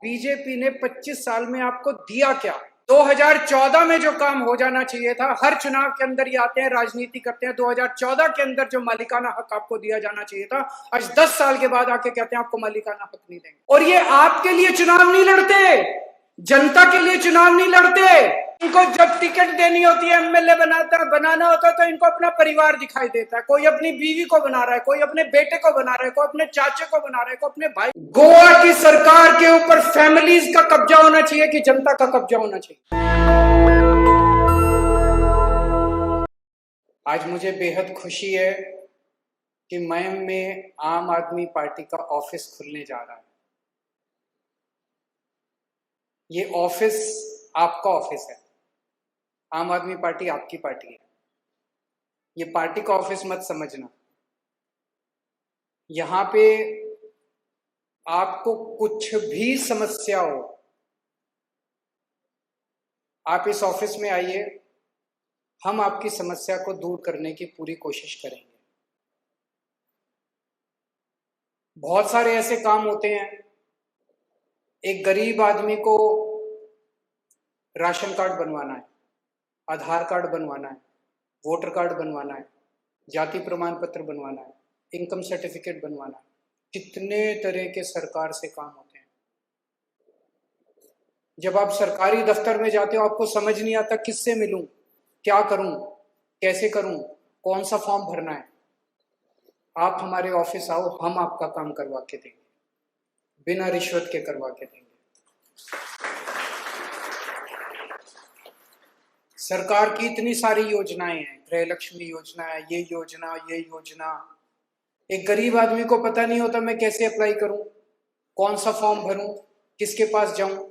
BJP ने 25 साल में आपको दिया क्या? 2014 में जो काम हो जाना चाहिए था, हर चुनाव के अंदर ये आते हैं, राजनीति करते हैं। 2014 के अंदर जो मालिकाना हक आपको दिया जाना चाहिए था, आज 10 साल के बाद आके कहते हैं आपको मालिकाना हक नहीं देंगे। और ये आपके लिए चुनाव नहीं लड़ते, जनता के लिए चुनाव नहीं लड़ते। इनको जब टिकट देनी होती है, एमएलए बनाना होता है, तो इनको अपना परिवार दिखाई देता है। कोई अपनी बीवी को बना रहा है, कोई अपने बेटे को बना रहा है, कोई अपने चाचे को बना रहा है, कोई अपने भाई। गोवा की सरकार के ऊपर फैमिलीज का कब्जा होना चाहिए कि जनता का कब्जा होना चाहिए? आज मुझे बेहद खुशी है कि मयम में आम आदमी पार्टी का ऑफिस खुलने जा रहा है। ये ऑफिस आपका ऑफिस है। आम आदमी पार्टी आपकी पार्टी है। ये पार्टी का ऑफिस मत समझना। यहां पे आपको कुछ भी समस्या हो, आप इस ऑफिस में आइए, हम आपकी समस्या को दूर करने की पूरी कोशिश करेंगे। बहुत सारे ऐसे काम होते हैं, एक गरीब आदमी को राशन कार्ड बनवाना है, आधार कार्ड बनवाना है, वोटर कार्ड बनवाना है, जाति प्रमाण पत्र बनवाना है, इनकम सर्टिफिकेट बनवाना है। कितने तरह के सरकार से काम होते हैं। जब आप सरकारी दफ्तर में जाते हो, आपको समझ नहीं आता किससे मिलूं, क्या करूं, कैसे करूं, कौन सा फॉर्म भरना है। आप हमारे ऑफिस आओ, हम आपका काम करवा के देंगे, बिना रिश्वत के करवा के देंगे। सरकार की इतनी सारी योजनाएं हैं, गृहलक्ष्मी योजना है, ये योजना, ये योजना। एक गरीब आदमी को पता नहीं होता मैं कैसे अप्लाई करूं, कौन सा फॉर्म भरूं, किसके पास जाऊं।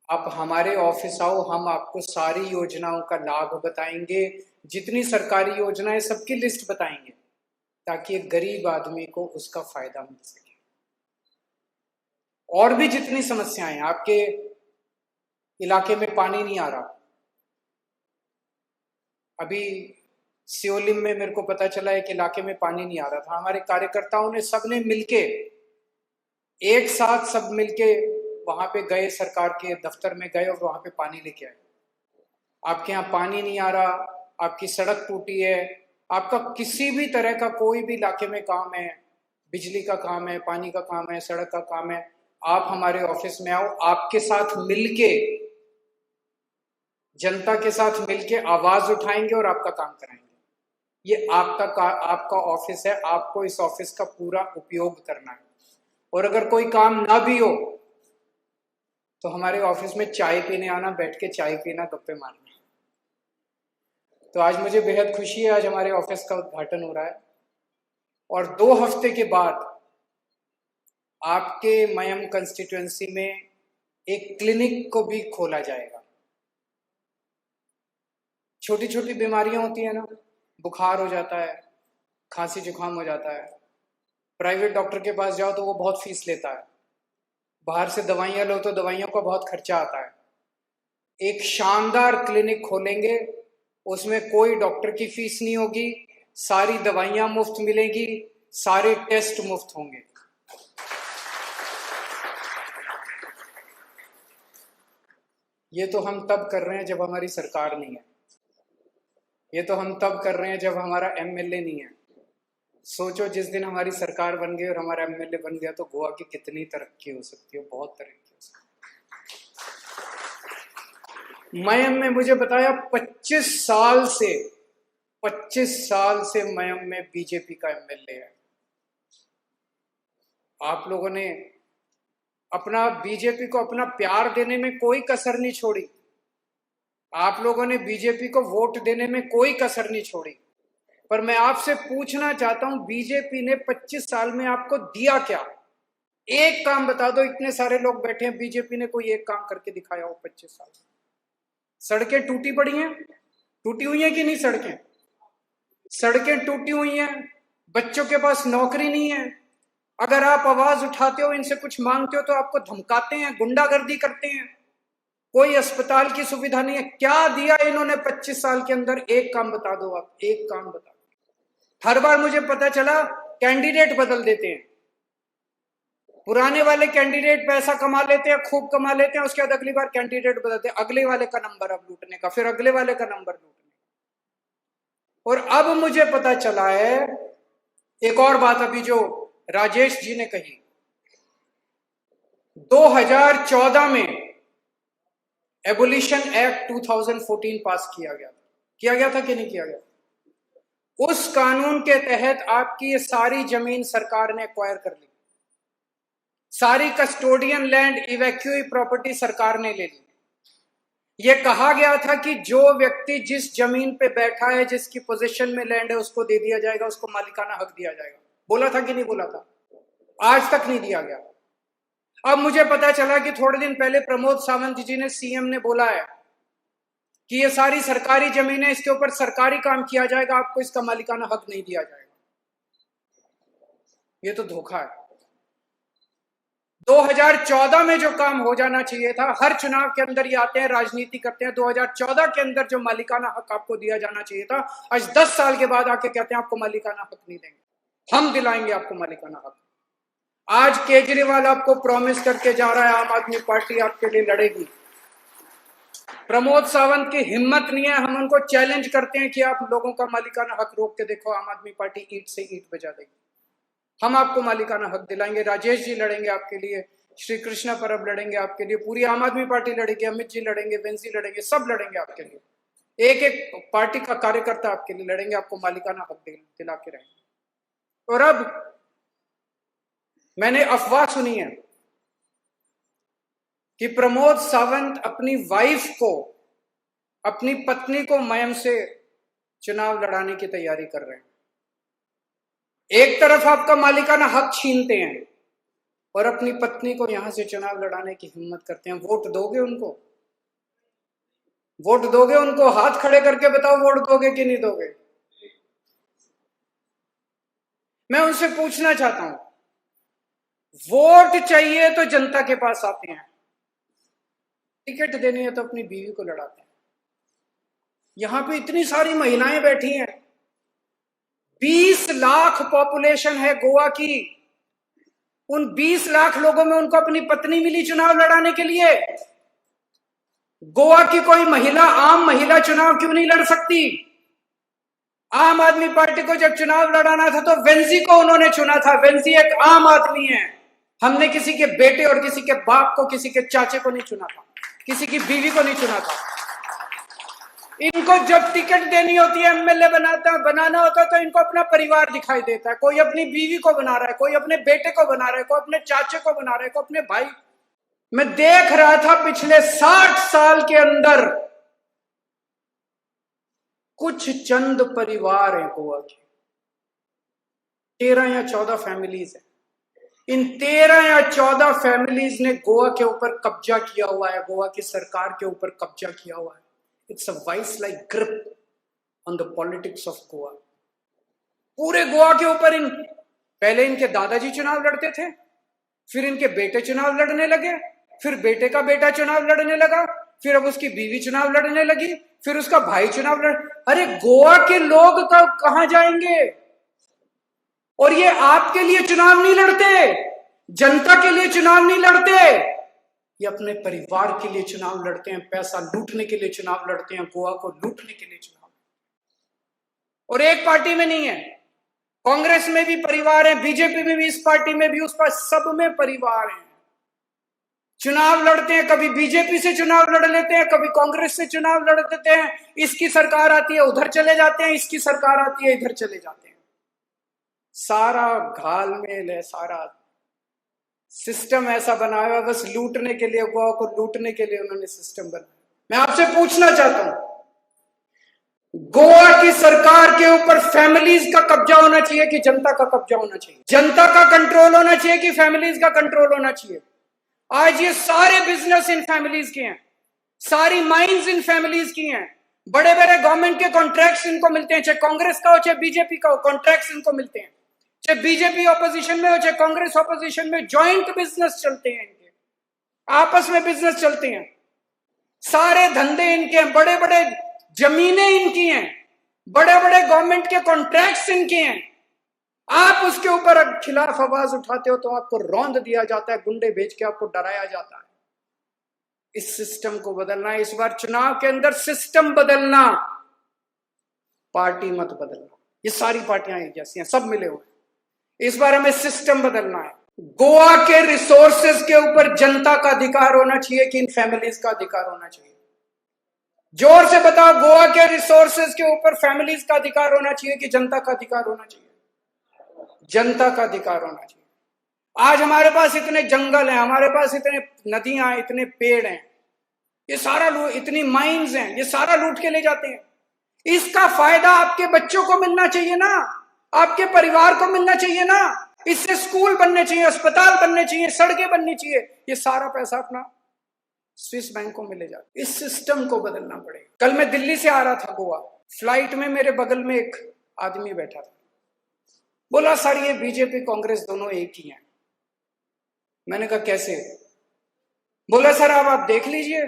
आप हमारे ऑफिस आओ, हम आपको सारी योजनाओं का लाभ बताएंगे, जितनी सरकारी योजनाएं सबकी लिस्ट बताएंगे, ताकि एक गरीब आदमी को उसका फायदा मिल सके। और भी जितनी समस्याएं, आपके इलाके में पानी नहीं आ रहा, अभी सियोलिम में मेरे को पता चला है कि इलाके में पानी नहीं आ रहा था। हमारे कार्यकर्ताओं ने सबने मिलके, एक साथ सब मिलके वहां पे गए, सरकार के दफ्तर में गए और वहां पे पानी लेके आए। आपके यहाँ पानी नहीं आ रहा, आपकी सड़क टूटी है, आपका किसी भी तरह का कोई भी इलाके में काम है, बिजली का काम है, पानी का काम है, सड़क का काम है, आप हमारे ऑफिस में आओ। आपके साथ मिलके, जनता के साथ मिलके आवाज उठाएंगे और आपका काम कराएंगे। ये आपका ऑफिस है, आपको इस ऑफिस का पूरा उपयोग करना है। और अगर कोई काम ना भी हो तो हमारे ऑफिस में चाय पीने आना, बैठ के चाय पीना, गप्पे मारना। तो आज मुझे बेहद खुशी है, आज हमारे ऑफिस का उद्घाटन हो रहा है और 2 हफ्ते के बाद आपके मयम कंस्टिट्यूएंसी में एक क्लिनिक को भी खोला जाएगा। छोटी छोटी बीमारियां होती है ना, बुखार हो जाता है, खांसी जुकाम हो जाता है, प्राइवेट डॉक्टर के पास जाओ तो वो बहुत फीस लेता है, बाहर से दवाइयां लो तो दवाइयों का बहुत खर्चा आता है। एक शानदार क्लिनिक खोलेंगे, उसमें कोई डॉक्टर की फीस नहीं होगी, सारी दवाइयां मुफ्त मिलेंगी, सारे टेस्ट मुफ्त होंगे। ये तो हम तब कर रहे हैं जब हमारी सरकार नहीं है, ये तो हम तब कर रहे हैं जब हमारा एमएलए नहीं है। सोचो जिस दिन हमारी सरकार बन गई और हमारा एमएलए बन गया तो गोवा की कितनी तरक्की हो सकती है, बहुत तरक्की हो सकती है। मयम में मुझे बताया 25 साल से मयम में बीजेपी का एमएलए है। आप लोगों ने अपना बीजेपी को अपना प्यार देने में कोई कसर नहीं छोड़ी, आप लोगों ने बीजेपी को वोट देने में कोई कसर नहीं छोड़ी। पर मैं आपसे पूछना चाहता हूं, बीजेपी ने 25 साल में आपको दिया क्या? एक काम बता दो, इतने सारे लोग बैठे हैं, बीजेपी ने कोई एक काम करके दिखाया हो 25 साल? सड़कें टूटी पड़ी हैं, टूटी हुई हैं कि नहीं? सड़कें टूटी हुई हैं, बच्चों के पास नौकरी नहीं है। अगर आप आवाज उठाते हो, इनसे कुछ मांगते हो तो आपको धमकाते हैं, गुंडागर्दी करते हैं। कोई अस्पताल की सुविधा नहीं है। क्या दिया इन्होंने 25 साल के अंदर? एक काम बता दो आप, एक काम बता दो। हर बार मुझे पता चला कैंडिडेट बदल देते हैं, पुराने वाले कैंडिडेट पैसा कमा लेते हैं, खूब कमा लेते हैं, उसके बाद अगली बार कैंडिडेट बदलते हैं, अगले वाले का नंबर अब लूटने का, फिर अगले वाले का नंबर लूटने का। और अब मुझे पता चला है एक और बात, अभी जो राजेश जी ने कही, 2014 में एबोलिशन एक्ट 2014 पास किया गया था कि नहीं किया गया? उस कानून के तहत आपकी ये सारी जमीन सरकार ने एक्वायर कर ली, सारी कस्टोडियन लैंड, इवैक्यूई प्रॉपर्टी सरकार ने ले ली। यह कहा गया था कि जो व्यक्ति जिस जमीन पे बैठा है, जिसकी पोजीशन में लैंड है, उसको दे दिया जाएगा, उसको मालिकाना हक दिया जाएगा। बोला था कि नहीं बोला था? आज तक नहीं दिया गया। अब मुझे पता चला कि थोड़े दिन पहले प्रमोद सावंत जी ने, सीएम ने बोला है कि ये सारी सरकारी जमीन है, इसके ऊपर सरकारी काम किया जाएगा, आपको इसका मालिकाना हक नहीं दिया जाएगा। ये तो धोखा है। 2014 में जो काम हो जाना चाहिए था, हर चुनाव के अंदर ये आते हैं, राजनीति करते हैं, 2014 के अंदर जो मालिकाना हक आपको दिया जाना चाहिए था, आज 10 साल के बाद आके कहते हैं आपको मालिकाना हक नहीं देंगे। हम दिलाएंगे आपको मालिकाना हक। आज केजरीवाल आपको प्रॉमिस करके जा रहा है आम आदमी पार्टी आपके लिए लड़ेगी। प्रमोद सावंत की हिम्मत नहीं है, हम उनको चैलेंज करते हैं कि आप लोगों का मालिकाना हक रोक के देखो, आम आदमी पार्टी ईंट से ईंट बजा देगी। हम आपको मालिकाना हक दिलाएंगे। राजेश जी लड़ेंगे आपके लिए, श्री कृष्णा परब लड़ेंगे आपके लिए, पूरी आम आदमी पार्टी लड़ेगी, अमित जी लड़ेंगे, वेंसी लड़ेंगे, सब लड़ेंगे आपके लिए। एक एक पार्टी का कार्यकर्ता आपके लिए लड़ेंगे, आपको मालिकाना हक दिला के रहेंगे। और अब मैंने अफवाह सुनी है कि प्रमोद सावंत अपनी वाइफ को, अपनी पत्नी को मयम से चुनाव लड़ाने की तैयारी कर रहे हैं। एक तरफ आपका मालिकाना हक छीनते हैं और अपनी पत्नी को यहां से चुनाव लड़ाने की हिम्मत करते हैं। वोट दोगे उनको? वोट दोगे उनको? हाथ खड़े करके बताओ, वोट दोगे कि नहीं दोगे? मैं उनसे पूछना चाहता हूं, वोट चाहिए तो जनता के पास आते हैं, टिकट देनी है तो अपनी बीवी को लड़ाते हैं। यहां पे इतनी सारी महिलाएं बैठी हैं, 20 लाख पॉपुलेशन है गोवा की। उन 20 लाख लोगों में उनको अपनी पत्नी मिली चुनाव लड़ाने के लिए। गोवा की कोई महिला, आम महिला चुनाव क्यों नहीं लड़ सकती? आम आदमी पार्टी को जब चुनाव लड़ाना था तो वेंसी को उन्होंने चुना था। वेंसी एक आम आदमी है। हमने किसी के बेटे और किसी के बाप को, किसी के चाचे को नहीं चुना था, किसी की बीवी को नहीं चुना था। इनको जब टिकट देनी होती है, एमएलए बनाना होता है, तो इनको अपना परिवार दिखाई देता है। कोई अपनी बीवी को बना रहा है, कोई अपने बेटे को बना रहा है, कोई अपने चाचे को बना रहा है, कोई अपने भाई। मैं देख रहा था पिछले 60 साल के अंदर कुछ चंद परिवार हैं गोवा के, 13 या 14 फैमिलीज हैं। इन 13 या 14 फैमिलीज ने गोवा के ऊपर कब्जा किया हुआ है, गोवा की सरकार के ऊपर कब्जा किया हुआ है। It's a vice like grip on the politics of Goa. पूरे गोवा के ऊपर पहले इनके दादाजी चुनाव लड़ते थे, फिर इनके बेटे चुनाव लड़ने लगे, फिर बेटे का बेटा चुनाव लड़ने लगा, फिर अब उसकी बीवी चुनाव लड़ने लगी, फिर उसका भाई चुनाव लड़। अरे गोवा के लोग कहां जाएंगे? और ये आपके लिए चुनाव नहीं लड़ते, जनता के लिए चुनाव नहीं लड़ते, ये अपने परिवार के लिए चुनाव लड़ते हैं, पैसा लूटने के लिए चुनाव लड़ते हैं, गोवा को लूटने के लिए चुनाव। और एक पार्टी में नहीं है, कांग्रेस में भी परिवार है, बीजेपी में भी, इस पार्टी में भी, उस पर सब में परिवार है। चुनाव लड़ते हैं, कभी बीजेपी से चुनाव लड़ लेते हैं, कभी कांग्रेस से चुनाव लड़ देते हैं। इसकी सरकार आती है उधर चले जाते हैं, इसकी सरकार आती है इधर चले जाते हैं। सारा घालमेल है, सारा सिस्टम ऐसा बना हुआ, बस लूटने के लिए, गोवा को लूटने के लिए उन्होंने सिस्टम बनाया। मैं आपसे पूछना चाहता हूं, गोवा की सरकार के ऊपर फैमिलीज का कब्जा होना चाहिए कि जनता का कब्जा होना चाहिए? जनता का कंट्रोल होना चाहिए कि फैमिलीज का कंट्रोल होना चाहिए? आज ये सारे बिजनेस इन फैमिलीज के हैं, सारी माइंस इन फैमिलीज की हैं, बड़े बड़े गवर्नमेंट के कॉन्ट्रैक्ट्स इनको मिलते हैं, चाहे कांग्रेस का हो चाहे बीजेपी का हो, कॉन्ट्रैक्ट्स इनको मिलते हैं। चाहे बीजेपी ऑपोजिशन में हो चाहे कांग्रेस ऑपोजिशन में, ज्वाइंट बिजनेस चलते हैं इनके, आपस में बिजनेस चलते हैं, सारे धंधे इनके हैं, बड़े बड़े जमीनें इनकी हैं, बड़े बड़े गवर्नमेंट के कॉन्ट्रैक्ट्स इनके हैं। आप उसके ऊपर खिलाफ आवाज उठाते हो तो आपको रौंद दिया जाता है, गुंडे भेज के आपको डराया जाता है। इस सिस्टम को बदलना है। इस बार चुनाव के अंदर सिस्टम बदलना, पार्टी मत बदलना। ये सारी पार्टियां एक जैसी हैं, सब मिले हुए। इस बार हमें सिस्टम बदलना है। गोवा के रिसोर्सेज के ऊपर जनता का अधिकार होना चाहिए कि इन फैमिलीज का अधिकार होना चाहिए? जोर से बताओ, गोवा के रिसोर्सेज के ऊपर फैमिलीज का अधिकार होना चाहिए कि जनता का अधिकार होना चाहिए? जनता का अधिकार होना चाहिए। आज हमारे पास इतने जंगल हैं, हमारे पास इतने नदियां, इतने पेड़ हैं, ये सारा इतनी माइंस हैं, ये सारा लूट के ले जाते हैं। इसका फायदा आपके बच्चों को मिलना चाहिए ना, आपके परिवार को मिलना चाहिए ना। इससे स्कूल बनने चाहिए, अस्पताल बनने चाहिए, सड़कें बननी चाहिए। ये सारा पैसा अपना स्विस बैंक को मिले जाता। इस सिस्टम को बदलना पड़ेगा। कल मैं दिल्ली से आ रहा था गोवा, फ्लाइट में मेरे बगल में एक आदमी बैठा था, बोला सर ये बीजेपी कांग्रेस दोनों एक ही हैं। मैंने कहा कैसे? बोला सर आप देख लीजिए,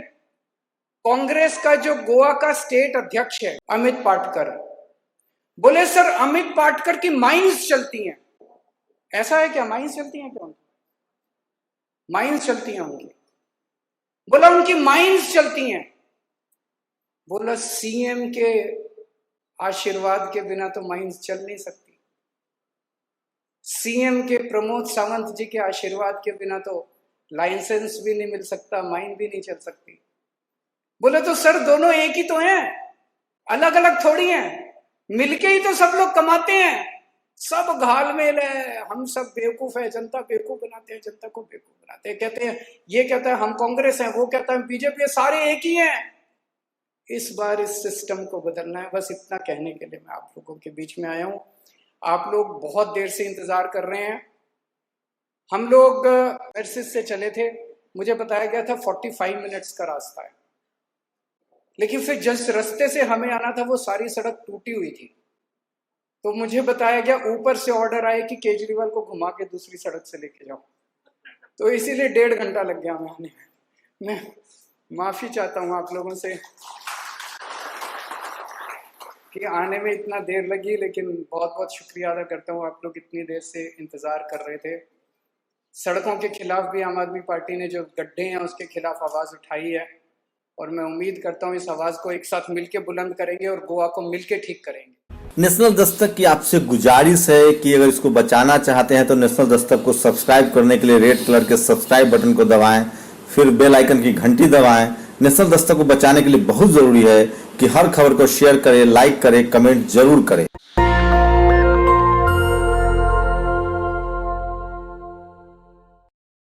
कांग्रेस का जो गोवा का स्टेट अध्यक्ष है अमित पाटकर, बोले सर अमित पाटकर की माइंस चलती हैं। ऐसा है क्या? माइंस चलती हैं क्या? माइंस चलती हैं उनकी। बोला उनकी माइंस चलती हैं। बोला सीएम के आशीर्वाद के बिना तो माइंस चल नहीं सकती। सीएम के प्रमोद सावंत जी के आशीर्वाद के बिना तो लाइसेंस भी नहीं मिल सकता, माइन भी नहीं चल सकती। बोले तो सर दोनों एक ही तो हैं, अलग अलग थोड़ी हैं, मिलके ही तो सब लोग कमाते हैं। सब घालमेल है, हम सब बेवकूफ है, जनता बेवकूफ बनाते हैं, जनता को बेवकूफ बनाते हैं। कहते हैं, ये कहता है हम कांग्रेस हैं, वो कहता है बीजेपी, सारे एक ही हैं। इस बार इस सिस्टम को बदलना है। बस इतना कहने के लिए मैं आप लोगों के बीच में आया हूं। आप लोग बहुत देर से इंतजार कर रहे हैं। हम लोग वर्सिस से चले थे, मुझे बताया गया था 45 मिनट्स का रास्ता है, लेकिन फिर जिस रास्ते से हमें आना था वो सारी सड़क टूटी हुई थी, तो मुझे बताया गया ऊपर से ऑर्डर आए कि केजरीवाल को घुमा के दूसरी सड़क से लेके जाओ, तो इसीलिए 1.5 घंटा लग गया हमें आने में। मैं माफी चाहता हूँ आप लोगों से कि आने में इतना देर लगी, लेकिन बहुत बहुत शुक्रिया अदा करता हूँ, आप लोग इतनी देर से इंतजार कर रहे थे। सड़कों के खिलाफ भी आम आदमी पार्टी ने जो गड्ढे हैं उसके खिलाफ आवाज उठाई है, और मैं उम्मीद करता हूँ इस आवाज को एक साथ मिलके बुलंद करेंगे और गोवा को मिलके ठीक करेंगे। नेशनल दस्तक की आपसे गुजारिश है कि अगर इसको बचाना चाहते हैं तो नेशनल दस्तक को सब्सक्राइब करने के लिए रेड कलर के सब्सक्राइब बटन को दबाएं, फिर बेल आइकन की घंटी दबाएं। नेशनल दस्तक को बचाने के लिए बहुत जरूरी है कि हर खबर को शेयर करें, लाइक करें, कमेंट जरूर करें।